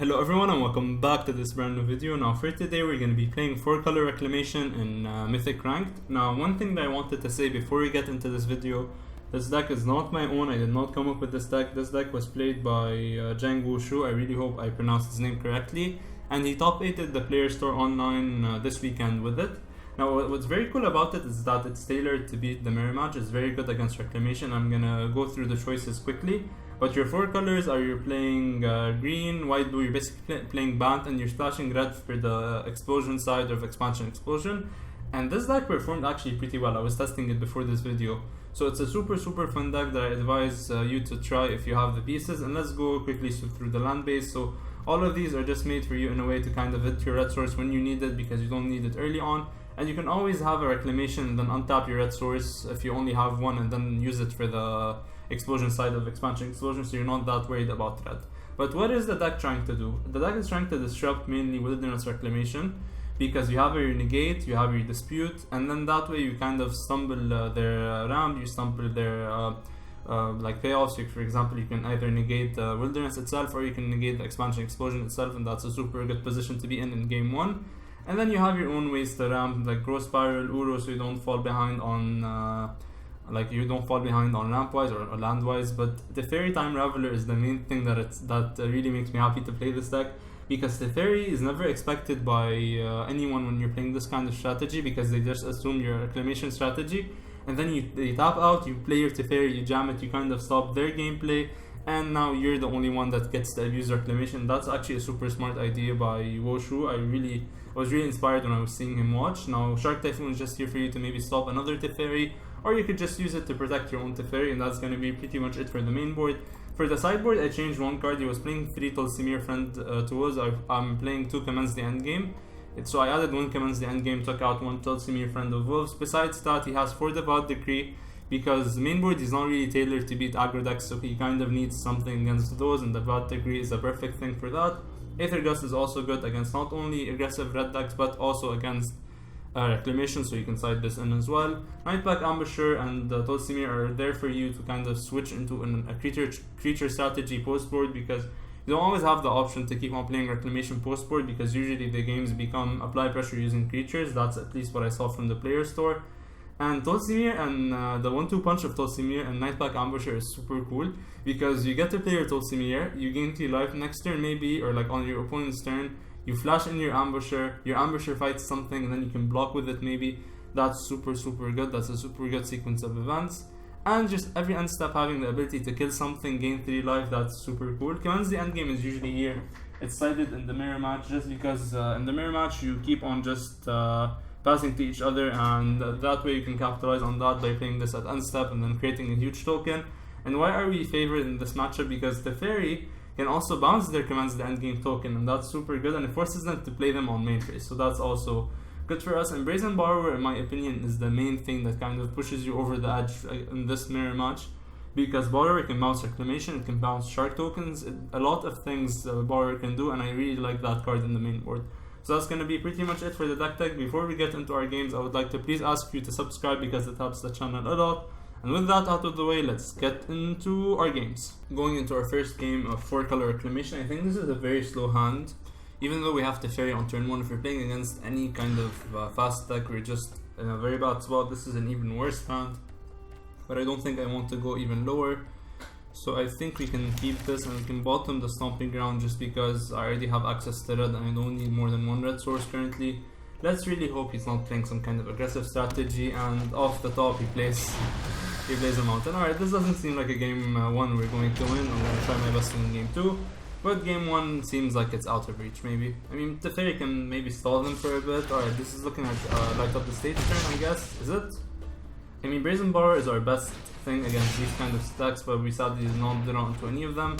Hello everyone and welcome back to this brand new video. Now for today we're going to be playing 4-color Reclamation in Mythic Ranked. Now one thing that I wanted to say before we get into this video, this deck is not my own. I did not come up with this deck. This deck was played by Zhang Wushu. I really hope I pronounced his name correctly. And he top 8'd the player store online this weekend with it. Now what's very cool about it is that it's tailored to beat the mirror match. It's very good against Reclamation. I'm going to go through the choices quickly. But your 4 colors are you're playing green, white, blue, you're basically playing Bant, and you're splashing red for the explosion side of expansion explosion. And this deck performed actually pretty well. I was testing it before this video. So it's a super fun deck that I advise you to try if you have the pieces. And let's go quickly through the land base. So all of these are just made for you in a way to kind of hit your red source when you need it, because you don't need it early on. And you can always have a Reclamation and then untap your red source if you only have one, and then use it for the explosion side of expansion explosion, so you're not that worried about red. But what is the deck trying to do? The deck is trying to disrupt mainly Wilderness Reclamation, because you have your Negate, you have your Dispute, and then that way you kind of stumble their ramp, you stumble their like payoffs. So for example, you can either negate the Wilderness itself, or you can negate the expansion explosion itself, and that's a super good position to be in game 1. And then you have your own ways to ramp, like Growth Spiral, Uro, so you don't fall behind on ramp wise or land wise. But the Teferi time Raveler is the main thing that really makes me happy to play this deck, because Teferi is never expected by anyone when you're playing this kind of strategy, because they just assume your Reclamation strategy, and then you tap out, you play your Teferi, you jam it, you kind of stop their gameplay, and now you're the only one that gets to abuse Reclamation. That's actually a super smart idea by Wushu. I was really inspired when I was seeing him watch. Now Shark Typhoon is just here for you to maybe stop another Teferi, or you could just use it to protect your own Teferi, and that's going to be pretty much it for the main board. For the sideboard, I changed one card. He was playing 3 Tolsimir Friend Tools. I'm playing 2 Commence the Endgame. So I added 1 Commence the Endgame, took out 1 Tolsimir Friend of Wolves. Besides that, he has 4 Devout Decree, because the main board is not really tailored to beat aggro decks, so he kind of needs something against those, and Devout Decree is a perfect thing for that. Aether Gust is also good against not only aggressive red decks, but also against Reclamation, so you can side this in as well. Nightpack, Ambusher, and Tolsimir are there for you to kind of switch into a creature strategy post board, because you don't always have the option to keep on playing Reclamation post board, because usually the games become apply pressure using creatures. That's at least what I saw from the player store. And Tolsimir and the 1-2 punch of Tolsimir and Nightpack Ambusher is super cool, because you get to play your Tolsimir, you gain 3 life next turn maybe, or like on your opponent's turn, you flash in your Ambusher fights something, and then you can block with it maybe. That's super good. That's a super good sequence of events. And just every end step having the ability to kill something, gain 3 life, that's super cool. Commence the Endgame is usually here. It's sided in the mirror match, just because in the mirror match you keep on just passing to each other, and that way you can capitalize on that by playing this at end step and then creating a huge token. And why are we favored in this matchup? Because the Teferi can also bounce their Commence the Endgame token, and that's super good, and it forces them to play them on main phase, so that's also good for us. And Brazen Borrower, in my opinion, is the main thing that kind of pushes you over the edge in this mirror match, because Borrower can bounce Reclamation, it can bounce Shark tokens, a lot of things Borrower can do, and I really like that card in the main board. So that's going to be pretty much it for the DeckTech. Before we get into our games, I would like to please ask you to subscribe, because it helps the channel a lot. And with that out of the way, let's get into our games. Going into our first game of 4-color Reclamation, I think this is a very slow hand. Even though we have Teferi on turn 1, if we're playing against any kind of fast deck, we're just in a very bad spot. This is an even worse hand, but I don't think I want to go even lower. So I think we can keep this, and we can bottom the Stomping Ground, just because I already have access to red and I don't need more than 1 red source currently. Let's really hope he's not playing some kind of aggressive strategy, and off the top he plays a mountain. Alright, this doesn't seem like a game 1 we're going to win. I'm going to try my best in game 2. But game 1 seems like it's out of reach, maybe. I mean, Teferi can maybe stall them for a bit. Alright, this is looking like light up the stage turn, I guess. Is it? I mean, Brazen Borrower is our best thing against these kind of stacks, but we sadly did not draw into any of them.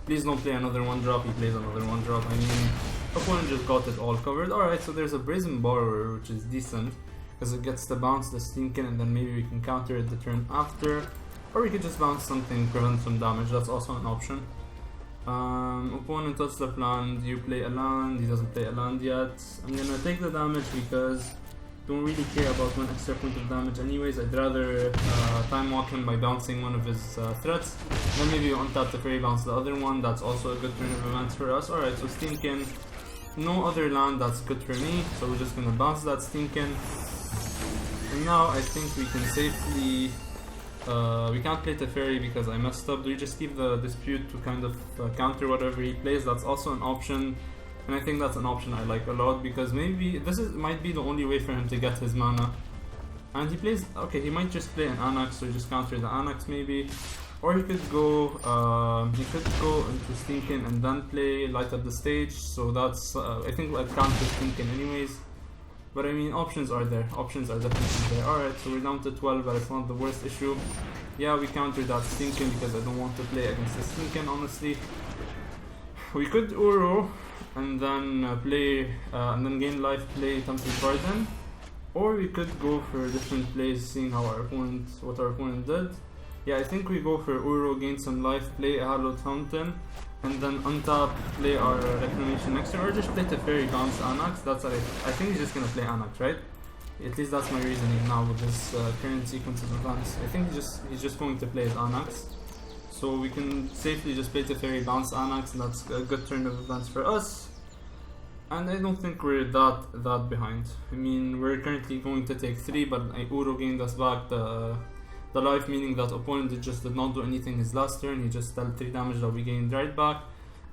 Please don't play another 1-drop. He plays another 1-drop. I mean, opponent just got it all covered. Alright, so there's a Brazen Borrower, which is decent, because it gets to bounce the Steamkin, and then maybe we can counter it the turn after. Or we could just bounce something, prevent some damage. That's also an option. Opponent touches the land, you play a land, he doesn't play a land yet. I'm gonna take the damage because don't really care about one extra point of damage anyways. I'd rather time walk him by bouncing one of his threats. Then maybe untap Teferi, bounce the other one. That's also a good turn of events for us. Alright, so Steamkin. No other land, that's good for me. So we're just gonna bounce that Steamkin. And now I think we can safely... we can't play Teferi because I messed up. Do we just keep the Dispute to kind of counter whatever he plays? That's also an option. And I think that's an option I like a lot because maybe this might be the only way for him to get his mana. And he plays, okay, he might just play an Anax, so just counter the Anax maybe. Or he could go into Steamkin and then play Light Up the Stage. So that's, I think I'd counter Steamkin anyways. But I mean, options are there. Options are definitely there. Alright, so we're down to 12, but it's not the worst issue. Yeah, we counter that Steamkin because I don't want to play against the Steamkin, honestly. We could Uro and then and then gain life, play Tempted Garden, or we could go for different plays, seeing how what our opponent did. Yeah, I think we go for Uro, gain some life, play a Hallowed Fountain, and then untap, play our Reclamation next turn, or just play Teferi, bounce Anax. That's what I think he's just gonna play Anax, right? At least that's my reasoning now with this current sequence of events. I think he's just going to play his Anax. So we can safely just play Teferi, bounce Anax, and that's a good turn of events for us. And I don't think we're that behind. I mean, we're currently going to take 3, but Uro gained us back the life, meaning that opponent just did not do anything his last turn. He just dealt 3 damage that we gained right back.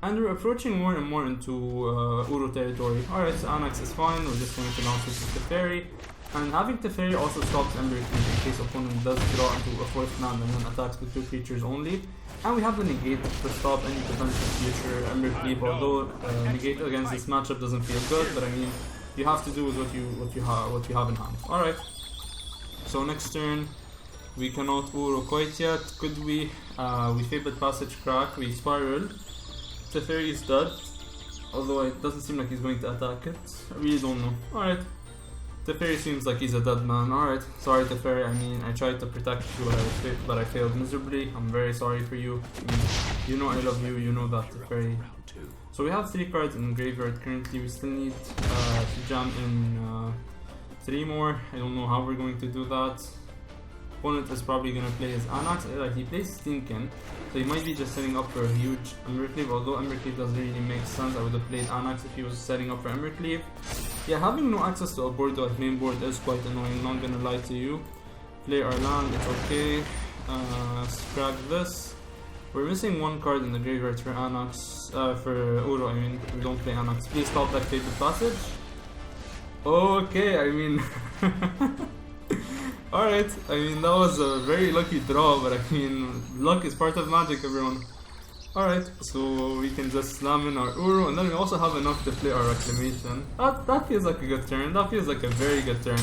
And we're approaching more and more into Uro territory. Alright, so Anax is fine. We're just going to bounce it to Teferi. And having Teferi also stops Ember Cleave in case opponent does draw into a 4th land and then attacks with 2 creatures only. And we have the Negate to stop any potential future Ember Cleave, although Negate against this matchup doesn't feel good, but I mean, you have to do with what you have in hand. Alright, so next turn, we cannot Uro quite yet. Could we? We Fabled Passage crack, we Spiral. Teferi is dead, although it doesn't seem like he's going to attack it. I really don't know. Alright. Teferi seems like he's a dead man. Alright, sorry Teferi, I mean, I tried to protect you, but I failed miserably. I'm very sorry for you. I mean, you know I love you, you know that, Teferi. So we have 3 cards in graveyard currently. We still need to jam in 3 more. I don't know how we're going to do that. Opponent is probably going to play his Anax. He plays Steamkin, so he might be just setting up for a huge Embercleave, although Embercleave doesn't really make sense. I would have played Anax if he was setting up for Embercleave. Yeah, having no access to a board at mainboard is quite annoying, not gonna lie to you. Play our land, it's okay. Scrap this. We're missing 1 card in the graveyard for Anax, for Uro, I mean. We don't play Anax. Please stop that Fabled Passage. Okay, I mean... Alright, I mean that was a very lucky draw, but I mean, luck is part of magic, everyone. Alright, so we can just slam in our Uro, and then we also have enough to play our Reclamation. That feels like a good turn, that feels like a very good turn.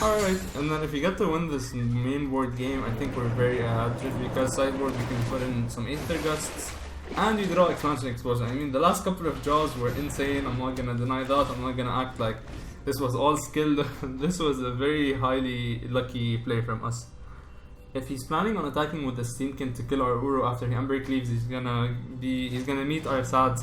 Alright, and then if we get to win this main board game, I think we're very ahead, just because sideboard we can put in some aether gusts, and we draw Expansion Explosion. I mean, the last couple of draws were insane, I'm not gonna deny that, I'm not gonna act like this was all skilled. This was a very highly lucky play from us. If he's planning on attacking with the Steamkin to kill our Uro after he Ember Cleaves, he's gonna meet our sad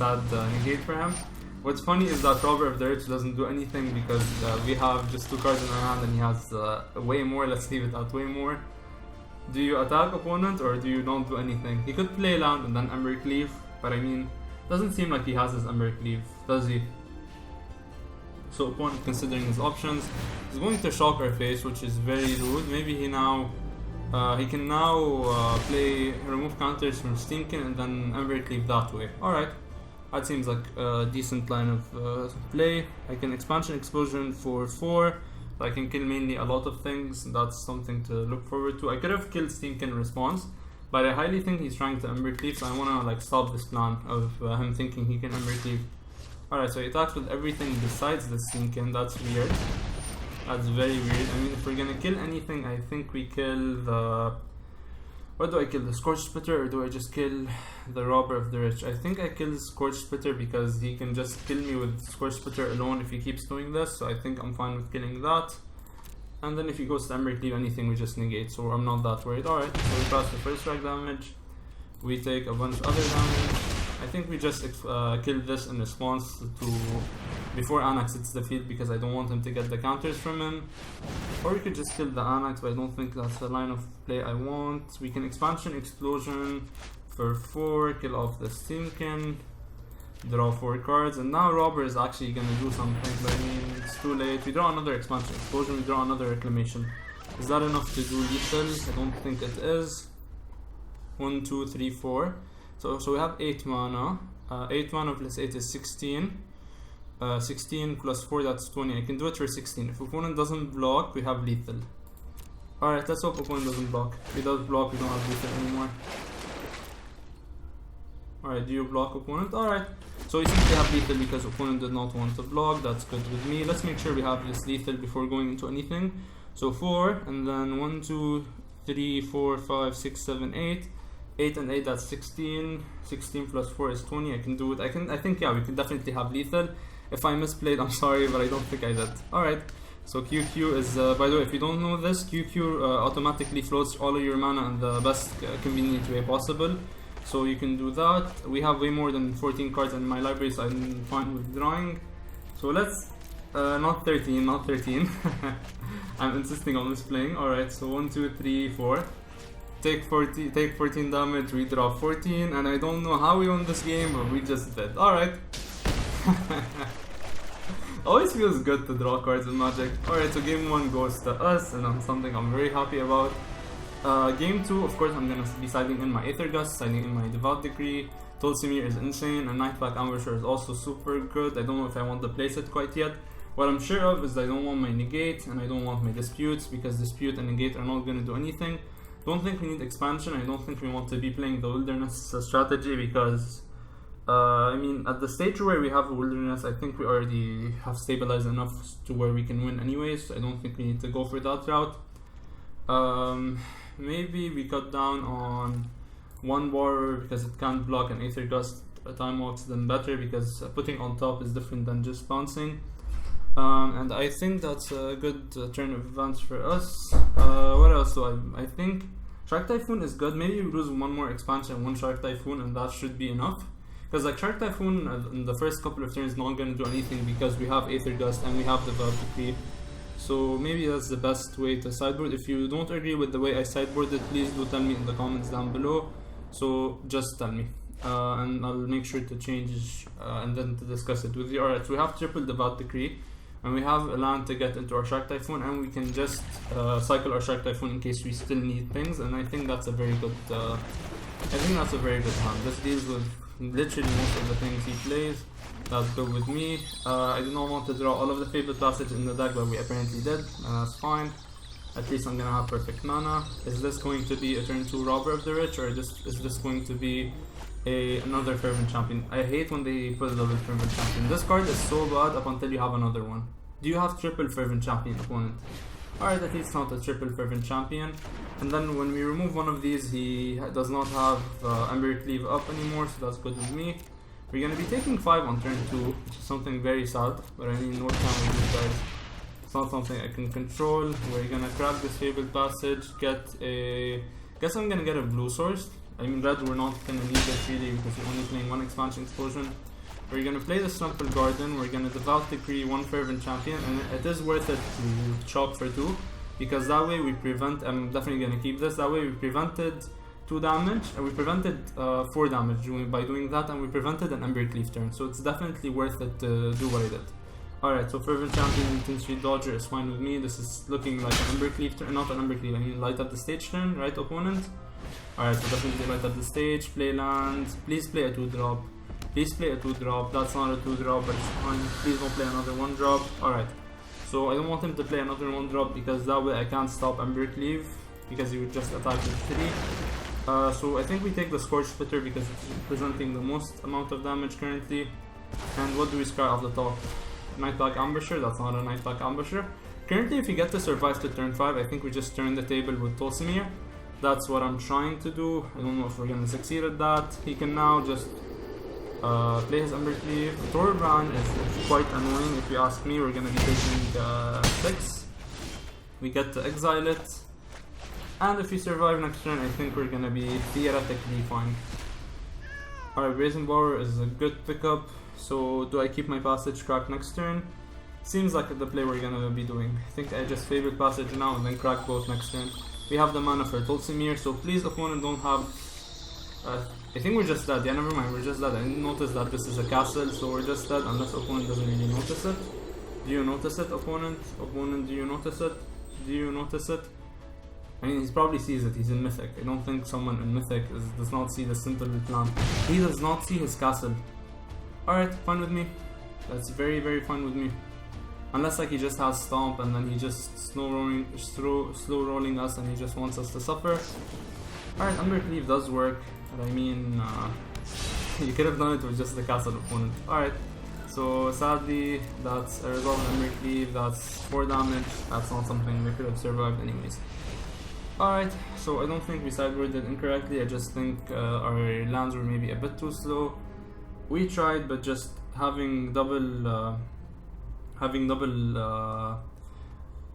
Negate for him. What's funny is that Robber of the Rich doesn't do anything because we have just 2 cards in our hand and he has way more. Let's leave it at way more. Do you attack opponent or do you don't do anything? He could play land and then Ember Cleave, but I mean, doesn't seem like he has his Ember Cleave, does he? So opponent, considering his options, is going to shock our face, which is very rude. Maybe he can now play remove counters from Steamkin and then Ember Cleave that way. Alright, that seems like a decent line of play. I can Expansion Explosion for 4. So I can kill mainly a lot of things. That's something to look forward to. I could have killed Steamkin in response, but I highly think he's trying to Ember Cleave, so I want to stop this plan of him thinking he can Ember Cleave. Alright, so he attacks with everything besides the Steamkin. That's weird. That's very weird. I mean, if we're gonna kill anything, I think we kill the... What do I kill? The Scorch Splitter, or do I just kill the Robber of the Rich? I think I kill the Scorch Splitter because he can just kill me with Scorch Splitter alone if he keeps doing this. So I think I'm fine with killing that. And then if he goes to Ember Cleave anything, we just negate. So I'm not that worried. Alright, so we pass the first strike damage. We take a bunch of other damage. I think we just kill this in response to before Anax hits the field because I don't want him to get the counters from him. Or we could just kill the Anax, but I don't think that's the line of play I want. We can expansion explosion for 4, kill off the Steamkin, draw 4 cards, and now Robber is actually gonna do something, but I mean it's too late. We draw another expansion explosion, we draw another reclamation. Is that enough to do lethal? I don't think it is. 1, 2, 3, 4. So we have 8 mana. 8 mana plus 8 is 16. 16 plus 4, that's 20. I can do it for 16. If opponent doesn't block, we have lethal. Alright, let's hope opponent doesn't block. If he does block, we don't have lethal anymore. Alright, do you block opponent? Alright. So we simply have lethal because opponent did not want to block. That's good with me. Let's make sure we have this lethal before going into anything. So 4, and then 1, 2, 3, 4, 5, 6, 7, 8. 8 and 8, that's 16. 16 plus 4 is 20. I can do it. I think yeah, we can definitely have lethal. If I misplayed, I'm sorry, but I don't think I did. Alright, so QQ is, by the way, if you don't know this, QQ automatically floats all of your mana in the best convenient way possible. So you can do that. We have way more than 14 cards in my library, so I'm fine with drawing. So let's, not 13, not 13. I'm insisting on misplaying. Alright, so 1, 2, 3, 4. Take 14 damage, we draw 14, and I don't know how we won this game, but we just did. Alright. Always feels good to draw cards in Magic. Alright, so game 1 goes to us, and something I'm very happy about. Game 2, of course, I'm gonna be siding in my Aether Gust, siding in my Devout Decree. Tolsimir is insane, and Nightpack Ambusher is also super good. I don't know if I want to place it quite yet. What I'm sure of is I don't want my Negate, and I don't want my Disputes, because Dispute and Negate are not gonna do anything. Don't think we need expansion. I don't think we want to be playing the Wilderness strategy because I mean, at the stage where we have a Wilderness, I think we already have stabilized enough to where we can win anyways, so I don't think we need to go for that route. Maybe we cut down on 1 Borrower because it can't block, and Aether Gust time walks then better because putting on top is different than just bouncing. And I think that's a good turn of events for us. What else do I think Shark Typhoon is good. Maybe we lose 1 more expansion, 1 Shark Typhoon, and that should be enough. Because like Shark Typhoon in the first couple of turns is not going to do anything because we have Aether Gust and we have the Devout Decree. So maybe that's the best way to sideboard. If you don't agree with the way I sideboarded, please do tell me in the comments down below. So just tell me. And I'll make sure to change and then to discuss it with you. Alright, so we have triple Devout Decree. And we have a land to get into our Shark Typhoon, and we can just cycle our Shark Typhoon in case we still need things. And I think that's a very good. Hand. This deals with literally most of the things he plays. That's good with me. I do not want to draw all of the Fabled Passage in the deck, but we apparently did, and that's fine. At least I'm gonna have perfect mana. Is this going to be a turn 2 Robber of the Rich, or is this going to be another Fervent Champion? I hate when they put a double Fervent Champion. This card is so bad up until you have another one. Do you have triple Fervent Champion, opponent? Alright, at least not a triple Fervent Champion. And then when we remove one of these, he does not have Ember Cleave up anymore, so that's good with me. We're gonna be taking 5 on turn 2, which is something very sad, but I mean, what can we do, guys? It's not something I can control. We're gonna grab this Fabled Passage, guess I'm gonna get a blue source. I mean, red, we're not gonna need it really because we're only playing 1 expansion explosion. We're gonna play the Trample Garden, we're gonna Devout Decree 1 Fervent Champion, and it is worth it to chop for 2, because that way we prevent, I'm definitely gonna keep this, that way we prevented 2 damage, and we prevented 4 damage by doing that, and we prevented an Ember Cleave turn, so it's definitely worth it to do what I did. Alright, so Fervent Champion, Tin Street Dodger is fine with me. This is looking like an Ember Cleave turn, not an Ember Cleave, I mean light up the stage turn, right opponent? Alright, so definitely light up the stage, play lands, please play a 2-drop. Please play a 2-drop, that's not a 2-drop, but it's fine. Please don't play another 1-drop. Alright, so I don't want him to play another 1-drop because that way I can't stop Ember Cleave because he would just attack with 3. So I think we take the Scorch Splitter because it's presenting the most amount of damage currently. And what do we scry off the top? Nightpack Ambusher, that's not a Nightpack Ambusher. Currently, if we get to survive to turn 5, I think we just turn the table with Tolsimir. That's what I'm trying to do. I don't know if we're gonna succeed at that. He can now just play his Ember Cleave. Thorbrand is quite annoying if you ask me. We're gonna be taking 6. We get to exile it. And if we survive next turn, I think we're gonna be theoretically fine. Alright, Brazen Borrower is a good pickup. So do I keep my Passage Crack next turn? Seems like the play we're gonna be doing. I think I just favorite Passage now and then crack both next turn. We have the mana for Tolsimir, so please opponent don't have... I think we're just dead. Yeah, never mind, we're just dead. I didn't notice that this is a castle, so we're just dead unless opponent doesn't really notice it. Do you notice it, opponent? Opponent, do you notice it? Do you notice it? I mean, he probably sees it. He's in Mythic. I don't think someone in Mythic does not see the simple plan. He does not see his castle. Alright, fine with me. That's very, very fine with me. Unless like he just has Stomp and then he just slow rolling us and he just wants us to suffer. Alright, Undercleave does work. But I mean, you could have done it with just the castle opponent. Alright, so sadly, that's a resolve Undercleave. That's 4 damage. That's not something we could have survived anyways. Alright, so I don't think we sideboarded incorrectly. I just think our lands were maybe a bit too slow. We tried, but just having double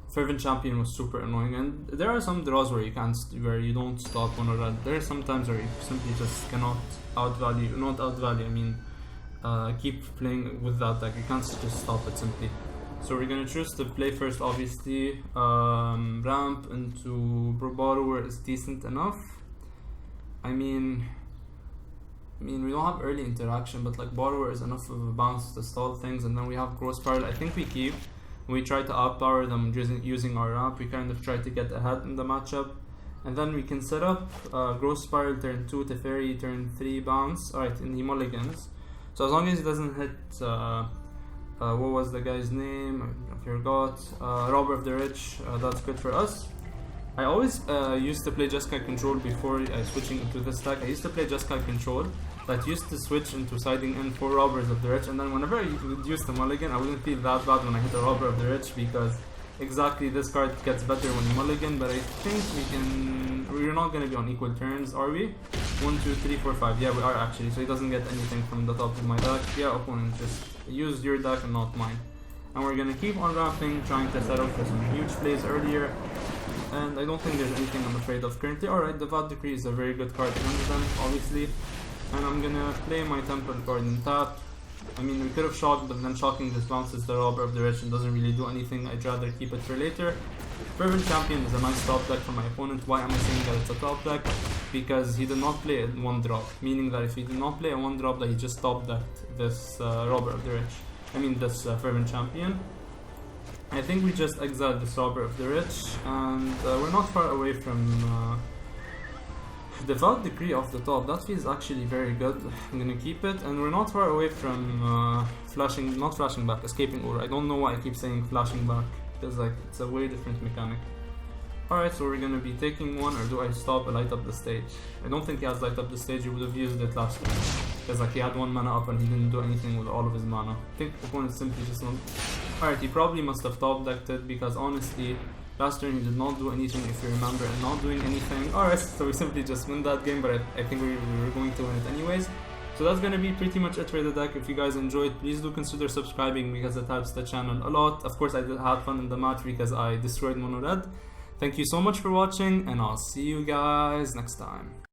Fervent Champion was super annoying. And there are some draws where you don't stop on a red. There are some times where you simply just cannot keep playing with that deck. You can't just stop it simply. So we're gonna choose to play first, obviously. Ramp into Borrower is decent enough. I mean, we don't have early interaction, but like Borrower is enough of a bounce to stall things, and then we have Growth Spiral. I think we keep. We try to outpower them using our ramp. We kind of try to get ahead in the matchup, and then we can set up Growth Spiral turn 2, Teferi turn 3 bounce. Alright, in the mulligans. So as long as he doesn't hit, what was the guy's name? I forgot. Robber of the Rich. That's good for us. I always used to play Jeskai Control before switching into this deck. I used to play Jeskai Control that used to switch into siding in for Robbers of the Rich, and then whenever I would use the mulligan, I wouldn't feel that bad when I hit a Robber of the Rich, because exactly this card gets better when you mulligan. But I think we're not going to be on equal terms, are we? 1, 2, 3, 4, 5. Yeah, we are actually, so he doesn't get anything from the top of my deck. Yeah, opponent, just use your deck and not mine. And we're going to keep on ramping, trying to set up for some huge plays earlier. And I don't think there's anything I'm afraid of currently. Alright, the Vat Decree is a very good card against them, obviously. And I'm gonna play my Temple card in tap. I mean, we could have shocked, but then shocking just bounces the Robber of the Rich and doesn't really do anything. I'd rather keep it for later. Fervent Champion is a nice top deck for my opponent. Why am I saying that it's a top deck? Because he did not play a 1-drop. Meaning that if he did not play a 1-drop, that he just top decked this Robber of the Rich. I mean, this Fervent Champion. I think we just exiled this Robber of the Rich, and we're not far away from the Vat Decree off the top. That feels actually very good. I'm gonna keep it, and we're not far away from not flashing back, escaping Aura. I don't know why I keep saying flashing back, because like it's a way different mechanic. Alright, so we're gonna be taking one, or do I stop and light up the stage? I don't think he has light up the stage. He would have used it last time, because like he had 1 mana up and he didn't do anything with all of his mana. I think opponent simply just not. Alright, he probably must have top decked it, because honestly, last turn he did not do anything, if you remember, and not doing anything. Alright, so we simply just win that game, but I think we were going to win it anyways. So that's gonna be pretty much it for the deck. If you guys enjoyed, please do consider subscribing, because it helps the channel a lot. Of course, I had fun in the match because I destroyed Mono Red. Thank you so much for watching, and I'll see you guys next time.